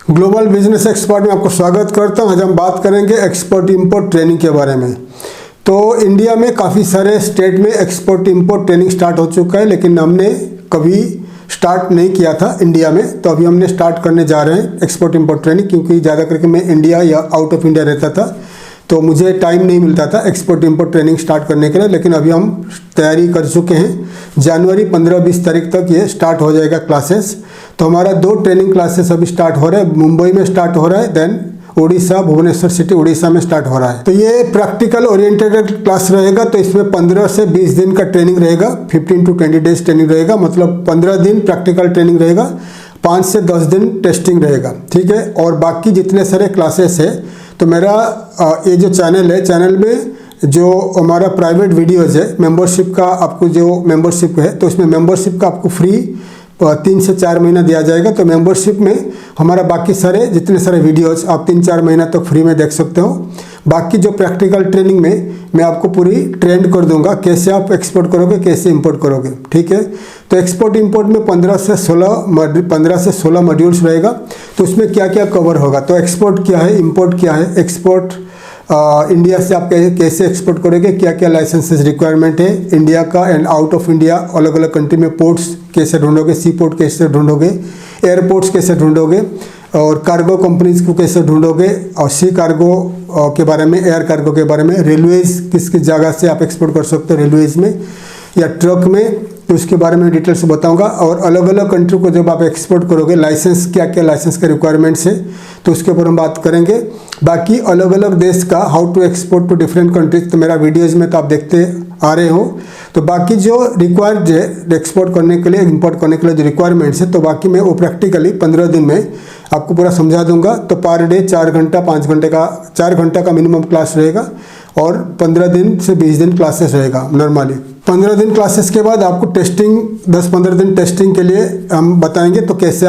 Global business expert में आपको स्वागत करता हूं। आज हम बात करेंगे एक्सपोर्ट इंपोर्ट ट्रेनिंग के बारे में। तो इंडिया में काफ़ी सारे स्टेट में एक्सपोर्ट इंपोर्ट ट्रेनिंग स्टार्ट हो चुका है, लेकिन हमने कभी स्टार्ट नहीं किया था इंडिया में। तो अभी हमने स्टार्ट करने जा रहे हैं एक्सपोर्ट इंपोर्ट ट्रेनिंग, क्योंकि ज़्यादा करके मैं इंडिया या आउट ऑफ इंडिया रहता था, तो मुझे टाइम नहीं मिलता था एक्सपोर्ट इंपोर्ट ट्रेनिंग स्टार्ट करने के लिए। लेकिन अभी हम तैयारी कर चुके हैं। जनवरी 15-20 तारीख तक ये स्टार्ट हो जाएगा क्लासेस। तो हमारा 2 ट्रेनिंग क्लासेस अभी स्टार्ट हो रहा है। मुंबई में स्टार्ट हो रहा है, देन उड़ीसा, भुवनेश्वर सिटी उड़ीसा में स्टार्ट हो रहा है। तो ये प्रैक्टिकल ओरिएंटेड क्लास रहेगा। तो इसमें 15 से 20 दिन का ट्रेनिंग रहेगा, 15 to 20 डेज ट्रेनिंग रहेगा। मतलब 15 दिन प्रैक्टिकल ट्रेनिंग रहेगा, 5 से 10 दिन टेस्टिंग रहेगा, ठीक है। और बाकी जितने सारे क्लासेस है, तो मेरा ये जो चैनल है, चैनल में जो हमारा प्राइवेट वीडियोज़ है, मेंबरशिप का आपको जो मेंबरशिप है, तो इसमें मेंबरशिप का आपको फ्री 3 से 4 महीना दिया जाएगा। तो मेंबरशिप में हमारा बाकी सारे जितने सारे वीडियोज़ आप 3-4 महीना तक फ्री में देख सकते हो। बाकी जो प्रैक्टिकल ट्रेनिंग में मैं आपको पूरी ट्रेंड कर दूंगा, कैसे आप एक्सपोर्ट करोगे, कैसे इंपोर्ट करोगे, ठीक है। तो एक्सपोर्ट इंपोर्ट में 15 से 16 मॉड्यूल्स रहेगा। तो उसमें क्या क्या कवर होगा, तो एक्सपोर्ट क्या है, इंपोर्ट क्या है, एक्सपोर्ट इंडिया से आप कैसे एक्सपोर्ट करोगे, क्या क्या लाइसेंसेस रिक्वायरमेंट है इंडिया का एंड आउट ऑफ इंडिया, अलग अलग कंट्री में पोर्ट्स कैसे ढूंढोगे, सी पोर्ट कैसे ढूंढोगे, एयरपोर्ट्स कैसे ढूंढोगे, और कार्गो कंपनीज को कैसे ढूंढोगे, और सी कार्गो के बारे में, एयर कार्गो के बारे में, रेलवेज किस किस जगह से आप एक्सपोर्ट कर सकते हो, रेलवेज में या ट्रक में, तो उसके बारे में डिटेल से बताऊंगा। और अलग अलग कंट्री को जब आप एक्सपोर्ट करोगे, लाइसेंस क्या क्या लाइसेंस के रिक्वायरमेंट्स है, तो उसके ऊपर हम बात करेंगे। बाकी अलग अलग देश का how to export to different countries, तो मेरा वीडियोज़ में तो आप देखते आ रहे हो। तो बाकी जो रिक्वायर्ड है एक्सपोर्ट करने के लिए, इंपोर्ट करने के लिए जो रिक्वायरमेंट्स है, तो बाकी मैं वो प्रैक्टिकली 15 दिन में आपको पूरा समझा दूंगा। तो पर डे 4 घंटा 5 घंटे का 4 घंटा का मिनिमम क्लास रहेगा, और 15 दिन से 20 दिन क्लासेस रहेगा नॉर्मली। 15 दिन क्लासेस के बाद आपको टेस्टिंग 10-15 दिन टेस्टिंग के लिए हम बताएंगे। तो कैसे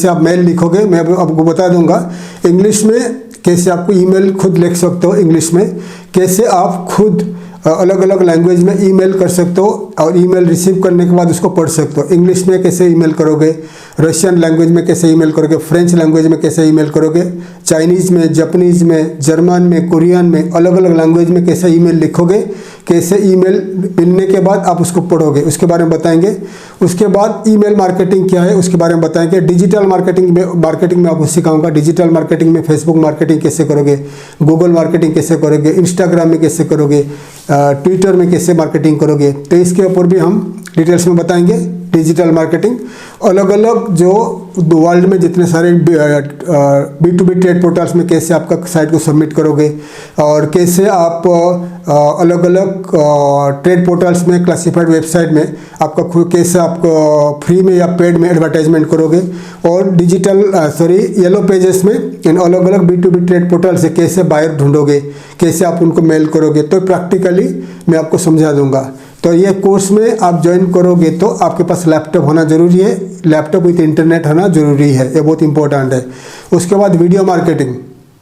आप मेल लिखोगे, मैं आपको बता दूंगा। इंग्लिश में कैसे आपको ईमेल खुद लिख सकते हो, इंग्लिश में कैसे आप खुद अलग अलग लैंग्वेज में ईमेल कर सकते हो, और ईमेल रिसीव करने के बाद उसको पढ़ सकते हो। इंग्लिश में कैसे ईमेल करोगे, रशियन लैंग्वेज में कैसे ईमेल करोगे, फ्रेंच लैंग्वेज में कैसे ईमेल करोगे, चाइनीज़ में, जापानीज़ में, जर्मन में, कोरियन में, अलग अलग लैंग्वेज में कैसे ईमेल लिखोगे, कैसे ईमेल मिलने के बाद आप उसको पढ़ोगे, उसके बारे में बताएंगे। उसके बाद ईमेल मार्केटिंग क्या है, उसके बारे में बताएंगे। डिजिटल मार्केटिंग में आपको सिखाऊंगा। डिजिटल मार्केटिंग में फेसबुक मार्केटिंग कैसे करोगे, गूगल मार्केटिंग कैसे करोगे, इंस्टाग्राम में कैसे करोगे, ट्विटर में कैसे मार्केटिंग करोगे, तो इसके ऊपर भी हम डिटेल्स में बताएंगे। डिजिटल मार्केटिंग, अलग अलग जो वर्ल्ड में जितने सारे B2B ट्रेड पोर्टल्स में कैसे आपका साइट को सबमिट करोगे, और कैसे आप अलग अलग ट्रेड पोर्टल्स में, क्लासिफाइड वेबसाइट में आपका कैसे आप फ्री में या पेड में एडवर्टाइजमेंट करोगे, और येलो पेजेस में इन अलग अलग B2B ट्रेड पोर्टल से कैसे बायर ढूंढोगे, कैसे आप उनको मेल करोगे, तो प्रैक्टिकली मैं आपको समझा दूंगा। तो ये कोर्स में आप ज्वाइन करोगे तो आपके पास लैपटॉप होना जरूरी है, लैपटॉप विथ इंटरनेट होना जरूरी है, ये बहुत इंपॉर्टेंट है। उसके बाद वीडियो मार्केटिंग,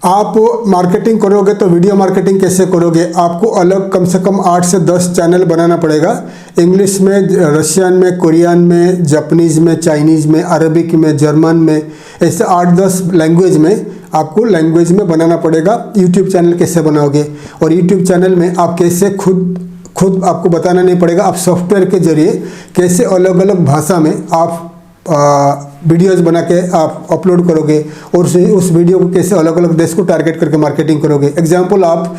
आप मार्केटिंग करोगे तो वीडियो मार्केटिंग कैसे करोगे, आपको अलग कम से कम 8 से 10 चैनल बनाना पड़ेगा। इंग्लिश में, रशियन में, कोरियन में, जापानीज़ में, चाइनीज़ में, अरबिक में, जर्मन में, ऐसे 8-10 लैंग्वेज में आपको लैंग्वेज में बनाना पड़ेगा। यूट्यूब चैनल कैसे बनाओगे, और यूट्यूब चैनल में आप कैसे खुद आपको बताना नहीं पड़ेगा, आप सॉफ्टवेयर के जरिए कैसे अलग अलग भाषा में आप वीडियोज़ बना के आप अपलोड करोगे, और उस वीडियो को कैसे अलग अलग देश को टारगेट करके मार्केटिंग करोगे। एग्जांपल, आप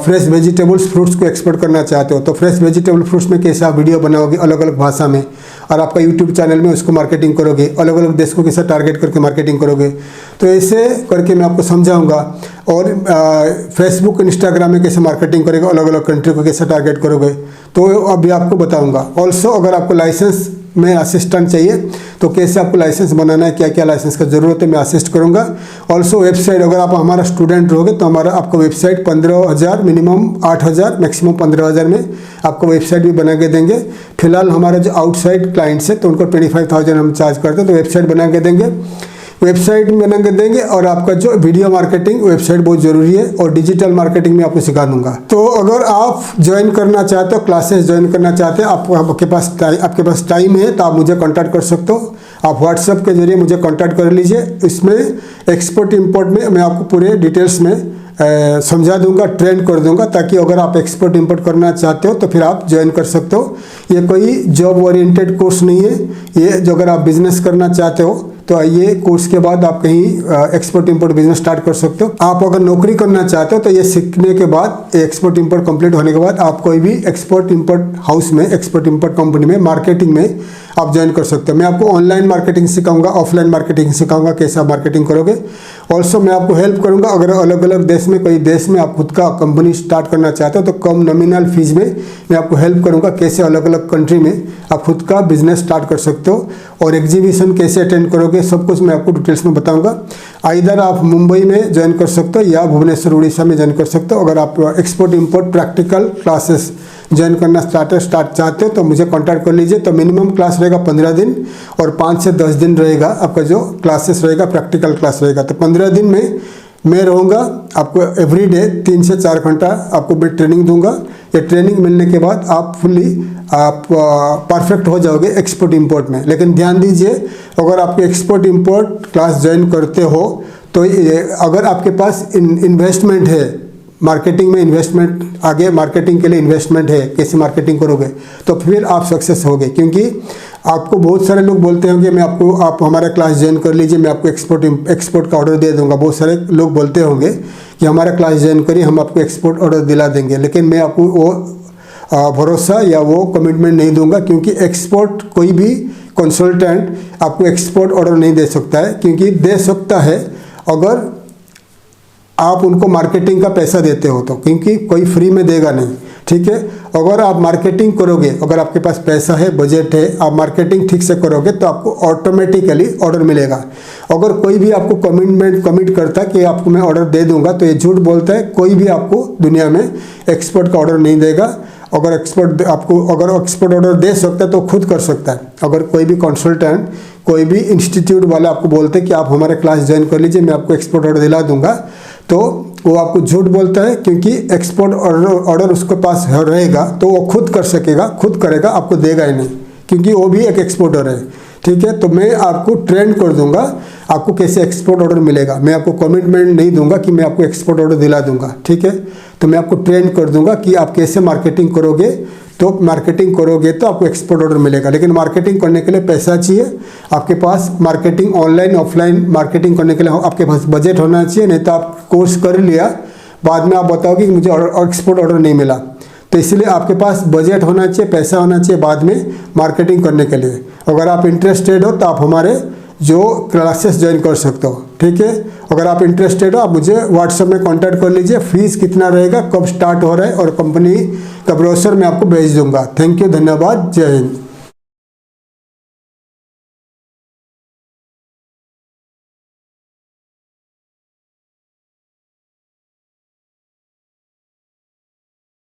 फ्रेश वेजिटेबल्स, फ्रूट्स को एक्सपोर्ट करना चाहते हो, तो फ्रेश वेजिटेबल फ्रूट्स में कैसे आप वीडियो बनाओगे अलग अलग भाषा में, और आपका यूट्यूब चैनल में उसको मार्केटिंग करोगे, अलग अलग देश को कैसे टारगेट करके मार्केटिंग करोगे। तो ऐसे करके मैं आपको समझाऊंगा। और फेसबुक, इंस्टाग्राम में कैसे मार्केटिंग करोगे, अलग अलग कंट्री को कैसे टारगेट करोगे, तो अभी आपको बताऊंगा। ऑल्सो अगर आपको लाइसेंस में असिस्टेंट चाहिए, तो कैसे आपको लाइसेंस बनाना है, क्या क्या लाइसेंस का ज़रूरत है, मैं असिस्ट करूंगा। ऑल्सो वेबसाइट, अगर आप हमारा स्टूडेंट रहोगे तो हमारा आपको वेबसाइट 15,000, मिनिमम 8,000, मैक्सिमम 15,000 में आपको वेबसाइट भी बना के देंगे। फिलहाल हमारा जो आउटसाइड क्लाइंट्स है, तो उनको 25,000 हम चार्ज करते हैं, तो वेबसाइट बना के देंगे। वेबसाइट बना के देंगे, और आपका जो वीडियो मार्केटिंग वेबसाइट बहुत ज़रूरी है, और डिजिटल मार्केटिंग में आपको सिखा दूंगा। तो अगर आप ज्वाइन करना चाहते हो, क्लासेस ज्वाइन करना चाहते हो, आपके पास टाइम है, तो आप मुझे कॉन्टैक्ट कर सकते हो। आप व्हाट्सएप के जरिए मुझे कांटेक्ट कर लीजिए। इसमें एक्सपोर्ट इंपोर्ट में मैं आपको पूरे डिटेल्स में समझा दूंगा, ट्रेन कर दूंगा, ताकि अगर आप एक्सपोर्ट इंपोर्ट करना चाहते हो तो फिर आप ज्वाइन कर सकते हो। ये कोई जॉब ओरिएंटेड कोर्स नहीं है, ये जो अगर आप बिजनेस करना चाहते हो तो ये कोर्स के बाद आप कहीं एक्सपोर्ट इंपोर्ट बिजनेस स्टार्ट कर सकते हो। आप अगर नौकरी करना चाहते हो तो ये सीखने के बाद, एक्सपोर्ट इंपोर्ट कंप्लीट होने के बाद आप कोई भी एक्सपोर्ट इंपोर्ट हाउस में, एक्सपोर्ट इंपोर्ट कंपनी में मार्केटिंग में आप ज्वाइन कर सकते हो। मैं आपको ऑनलाइन मार्केटिंग सिखाऊंगा, ऑफलाइन मार्केटिंग सिखाऊंगा, कैसे आप मार्केटिंग करोगे। ऑल्सो मैं आपको हेल्प करूंगा, अगर अलग अलग देश में, कोई देश में आप खुद का कंपनी स्टार्ट करना चाहते हो तो कम नॉमिनल फीस में मैं आपको हेल्प करूंगा, कैसे अलग अलग कंट्री में आप खुद का बिजनेस स्टार्ट कर सकते हो, और एग्जीबिशन कैसे अटेंड करोगे, सब कुछ मैं आपको डिटेल्स में बताऊंगा। आइदर आप मुंबई में ज्वाइन कर सकते हो या भुवनेश्वर उड़ीसा में ज्वाइन कर सकते हो। अगर आप export import practical classes join करना स्टार्ट चाहते हो तो मुझे कांटेक्ट कर लीजिए। तो मिनिमम क्लास रहेगा 15 दिन और 5 से 10 दिन रहेगा आपका जो क्लासेस रहेगा, प्रैक्टिकल क्लास रहेगा। तो 15 दिन में मैं रहूँगा, आपको एवरीडे 3 से 4 घंटा आपको मैं ट्रेनिंग दूंगा। ये ट्रेनिंग मिलने के बाद आप फुल्ली आप परफेक्ट हो जाओगे एक्सपोर्ट इंपोर्ट में। लेकिन ध्यान दीजिए, अगर आप एक्सपोर्ट इंपोर्ट क्लास ज्वाइन करते हो तो अगर आपके पास इन्वेस्टमेंट है, मार्केटिंग में इन्वेस्टमेंट, आगे मार्केटिंग के लिए इन्वेस्टमेंट है, कैसे मार्केटिंग करोगे, तो फिर आप सक्सेस होगे। क्योंकि आपको बहुत सारे लोग बोलते होंगे मैं आपको, आप हमारा क्लास ज्वाइन कर लीजिए, मैं आपको एक्सपोर्ट का ऑर्डर दे दूंगा। बहुत सारे लोग बोलते होंगे कि हमारा क्लास ज्वाइन करिए, हम आपको एक्सपोर्ट ऑर्डर दिला देंगे। लेकिन मैं आपको वो भरोसा या वो कमिटमेंट नहीं दूंगा, क्योंकि एक्सपोर्ट कोई भी कंसल्टेंट आपको एक्सपोर्ट ऑर्डर नहीं दे सकता है। क्योंकि दे सकता है अगर आप उनको मार्केटिंग का पैसा देते हो तो, क्योंकि कोई फ्री में देगा नहीं, ठीक है। अगर आप मार्केटिंग करोगे, अगर आपके पास पैसा है, बजट है, आप मार्केटिंग ठीक से करोगे तो आपको ऑटोमेटिकली ऑर्डर मिलेगा। अगर कोई भी आपको कमिट करता है कि आपको मैं ऑर्डर दे दूंगा तो ये झूठ बोलता है। कोई भी आपको दुनिया में एक्सपोर्ट का ऑर्डर नहीं देगा। अगर एक्सपोर्ट ऑर्डर दे सकता है तो खुद कर सकता है। अगर कोई भी कंसल्टेंट, कोई भी इंस्टीट्यूट वाला आपको बोलते हैं कि आप हमारे क्लास ज्वाइन कर लीजिए, मैं आपको एक्सपोर्ट ऑर्डर दिला दूंगा, तो वो आपको झूठ बोलता है। क्योंकि एक्सपोर्ट ऑर्डर उसके पास रहेगा तो वो खुद कर सकेगा, खुद करेगा, आपको देगा ही नहीं, क्योंकि वो भी एक एक्सपोर्टर है, ठीक है। तो मैं आपको ट्रेन कर दूंगा, आपको कैसे एक्सपोर्ट ऑर्डर मिलेगा। मैं आपको कमिटमेंट नहीं दूंगा कि मैं आपको एक्सपोर्ट ऑर्डर दिला दूंगा, ठीक है। तो मैं आपको ट्रेन कर दूंगा कि आप कैसे मार्केटिंग करोगे, तो मार्केटिंग करोगे तो आपको एक्सपोर्ट ऑर्डर मिलेगा। लेकिन मार्केटिंग करने के लिए पैसा चाहिए, आपके पास मार्केटिंग ऑनलाइन ऑफलाइन मार्केटिंग करने के लिए आपके पास बजट होना चाहिए। नहीं तो आप कोर्स कर लिया, बाद में आप बताओगे कि मुझे एक्सपोर्ट ऑर्डर नहीं मिला। तो इसलिए आपके पास बजट होना चाहिए, पैसा होना चाहिए बाद में मार्केटिंग करने के लिए। अगर आप इंटरेस्टेड हो तो आप हमारे जो क्लासेस ज्वाइन कर सकते हो, ठीक है। अगर आप इंटरेस्टेड हो आप मुझे व्हाट्सएप में कांटेक्ट कर लीजिए। फीस कितना रहेगा, कब स्टार्ट हो रहा है, और कंपनी का ब्रोशर मैं आपको भेज दूंगा। थैंक यू, धन्यवाद, जय हिंद।